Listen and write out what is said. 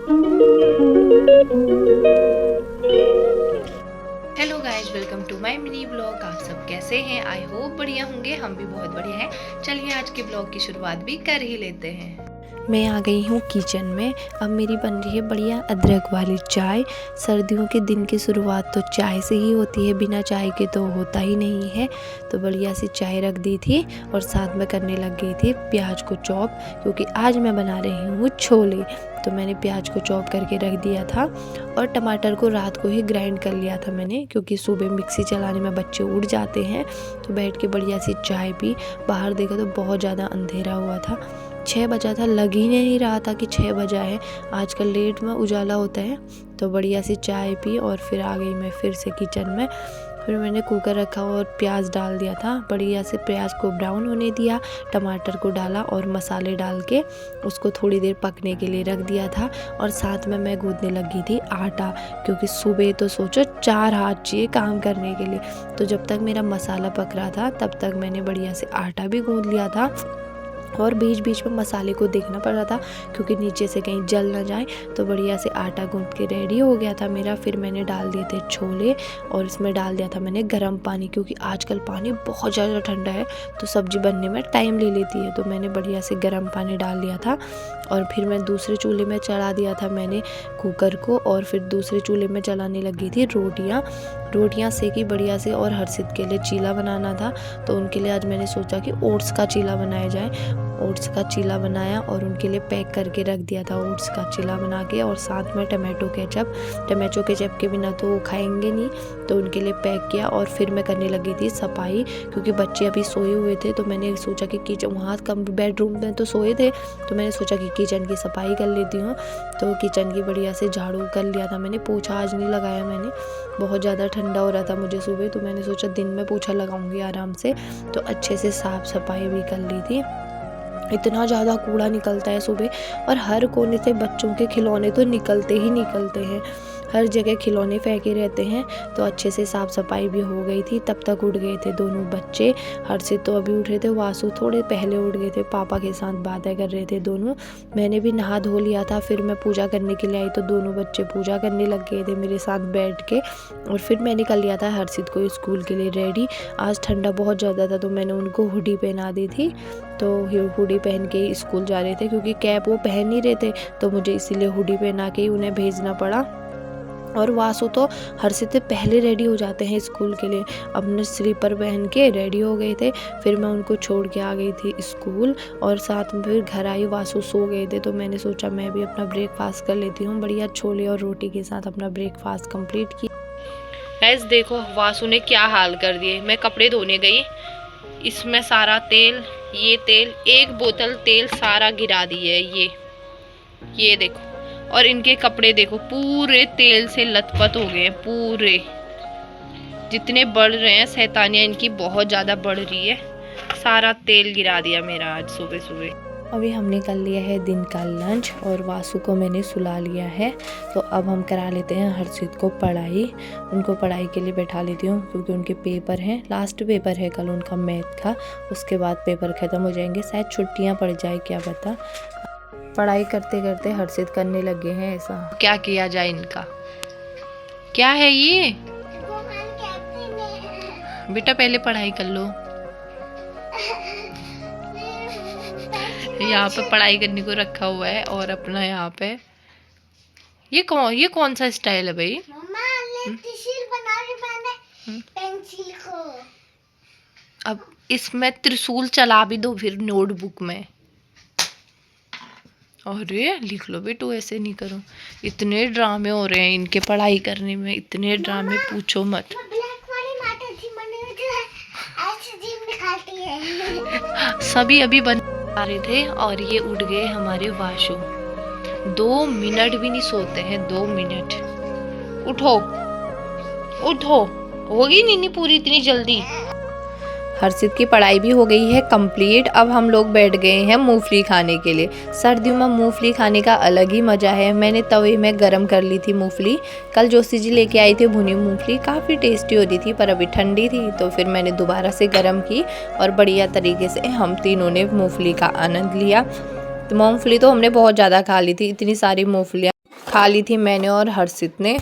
Hello guys, welcome to my mini blog. आप सब कैसे हैं? आई होप बढ़िया होंगे। हम भी बहुत बढ़िया हैं। चलिए आज के ब्लॉग की शुरुआत भी कर ही लेते हैं। मैं आ गई हूँ किचन में। अब मेरी बन रही है बढ़िया अदरक वाली चाय। सर्दियों के दिन की शुरुआत तो चाय से ही होती है, बिना चाय के तो होता ही नहीं है। तो बढ़िया सी चाय रख दी थी और साथ में करने लग गई थी प्याज को चॉप, क्योंकि आज मैं बना रही हूँ छोले। तो मैंने प्याज को चॉप करके रख दिया था और टमाटर को रात को ही ग्राइंड कर लिया था मैंने, क्योंकि सुबह मिक्सी चलाने में बच्चे उठ जाते हैं। तो बैठ के बढ़िया सी चाय पी। बाहर देखा तो बहुत ज़्यादा अंधेरा हुआ था, 6 बजा था। लग ही नहीं रहा था कि 6 बजा है। आजकल लेट में उजाला होता है। तो बढ़िया सी चाय पी और फिर आ गई मैं फिर से किचन में। फिर मैंने कुकर रखा और प्याज डाल दिया था। बढ़िया से प्याज को ब्राउन होने दिया, टमाटर को डाला और मसाले डाल के उसको थोड़ी देर पकने के लिए रख दिया था। और साथ में मैं गूंदने लगी थी आटा, क्योंकि सुबह तो सोचो 4 हाथ चाहिए काम करने के लिए। तो जब तक मेरा मसाला पक रहा था तब तक मैंने बढ़िया से आटा भी गूंद लिया था। और बीच बीच में मसाले को देखना पड़ रहा था, क्योंकि नीचे से कहीं जल ना जाए। तो बढ़िया से आटा गूंद के रेडी हो गया था मेरा। फिर मैंने डाल दिए थे छोले और इसमें डाल दिया था मैंने गर्म पानी, क्योंकि आजकल पानी बहुत ज़्यादा ठंडा है तो सब्ज़ी बनने में टाइम ले लेती है। तो मैंने बढ़िया से गर्म पानी डाल दिया था और फिर मैं दूसरे चूल्हे में चढ़ा दिया था मैंने कुकर को। और फिर दूसरे चूल्हे में चलाने लगी थी रोटियाँ सेकी बढ़िया से। और हर्षित के लिए चीला बनाना था, तो उनके लिए आज मैंने सोचा कि ओट्स का चीला बनाया जाए। ओट्स का चीला बनाया और उनके लिए पैक करके रख दिया था ओट्स का चीला बना के। और साथ में टमाटो केचप के बिना तो वो खाएंगे नहीं, तो उनके लिए पैक किया। और फिर मैं करने लगी थी सफाई, क्योंकि बच्चे अभी सोए हुए थे। तो मैंने सोचा कि किचन, वहाँ कम बेडरूम में तो सोए थे, तो मैंने सोचा कि किचन की सफाई कर लेती हूँ। तो किचन की बढ़िया से झाड़ू कर लिया था मैंने। पोछा आज नहीं लगाया मैंने, बहुत ज़्यादा ठंडा हो रहा था मुझे सुबह, तो मैंने सोचा दिन में पोछा लगाऊंगी आराम से। तो अच्छे से साफ़ सफाई भी कर ली थी। इतना ज़्यादा कूड़ा निकलता है सुबह, और हर कोने से बच्चों के खिलौने तो निकलते ही निकलते हैं। हर जगह खिलौने फेंके रहते हैं। तो अच्छे से साफ़ सफाई भी हो गई थी। तब तक उठ गए थे दोनों बच्चे। हर्षित तो अभी उठ रहे थे, वासु थोड़े पहले उठ गए थे। पापा के साथ बातें कर रहे थे दोनों। मैंने भी नहा धो लिया था। फिर मैं पूजा करने के लिए आई तो दोनों बच्चे पूजा करने लग गए थे मेरे साथ बैठ के। और फिर मैंने कर लिया था हर्षित को स्कूल के लिए रेडी। आज ठंडा बहुत ज़्यादा था तो मैंने उनको हुडी पहना दी थी। तो हुडी पहन के स्कूल जा रहे थे, क्योंकि कैप वो पहन नहीं रहे थे, तो मुझे इसीलिए हुडी पहना के ही उन्हें भेजना पड़ा। और वासु तो हर्षित से पहले रेडी हो जाते हैं स्कूल के लिए। अपने स्लीपर पहन के रेडी हो गए थे। फिर मैं उनको छोड़ के आ गई थी स्कूल, और साथ में फिर घर आई। वासु सो गए थे तो मैंने सोचा मैं भी अपना ब्रेकफास्ट कर लेती हूँ। बढ़िया छोले और रोटी के साथ अपना ब्रेकफास्ट कंप्लीट किया। गाइस देखो वासु ने क्या हाल कर दिए। मैं कपड़े धोने गई, इसमें सारा तेल, ये तेल, एक बोतल तेल सारा गिरा दिए ये देखो। और इनके कपड़े देखो पूरे तेल से लथपथ हो गए हैं पूरे। जितने बढ़ रहे हैं शैतानियाँ इनकी बहुत ज़्यादा बढ़ रही है। सारा तेल गिरा दिया मेरा आज सुबह सुबह। अभी हमने कर लिया है दिन का लंच और वासु को मैंने सुला लिया है। तो अब हम करा लेते हैं हर्षित को पढ़ाई। उनको पढ़ाई के लिए बैठा लेती हूँ, क्योंकि उनके पेपर हैं, लास्ट पेपर है कल उनका मैथ का। उसके बाद पेपर ख़त्म हो जाएंगे, शायद छुट्टियाँ पड़ जाए, क्या पता। पढ़ाई करते करते हर्षित करने लगे हैं ऐसा। क्या किया जाए इनका? क्या है ये? बेटा पहले पढ़ाई कर लो। यहाँ पे पढ़ाई करने को रखा हुआ है और अपना यहाँ पे ये कौन सा स्टाइल है भाई? पेंसिल को अब इसमें त्रिशूल चला भी दो फिर नोटबुक में। अरे लिख लो बेटू, ऐसे नहीं करो। इतने ड्रामे हो रहे हैं इनके पढ़ाई करने में, इतने ड्रामे पूछो मत। सभी अभी बन आ रहे थे और ये उठ गए हमारे वाशु। 2 मिनट भी नहीं सोते हैं, 2 मिनट। उठो उठो, होगी नहीं पूरी इतनी जल्दी। हर्षित की पढ़ाई भी हो गई है कंप्लीट। अब हम लोग बैठ गए हैं मूंगफली खाने के लिए। सर्दियों में मूंगफली खाने का अलग ही मज़ा है। मैंने तवे में गरम कर ली थी मूंगफली। कल जोशी जी लेके आई थी भुनी मूंगफली, काफ़ी टेस्टी हो रही थी, पर अभी ठंडी थी तो फिर मैंने दोबारा से गरम की और बढ़िया तरीके से हम तीनों ने मूंगफली का आनंद लिया। तो मूंगफली तो हमने बहुत ज़्यादा खा ली थी, इतनी सारी मूंगफलियाँ खा ली थी मैंने और हर्षित ने।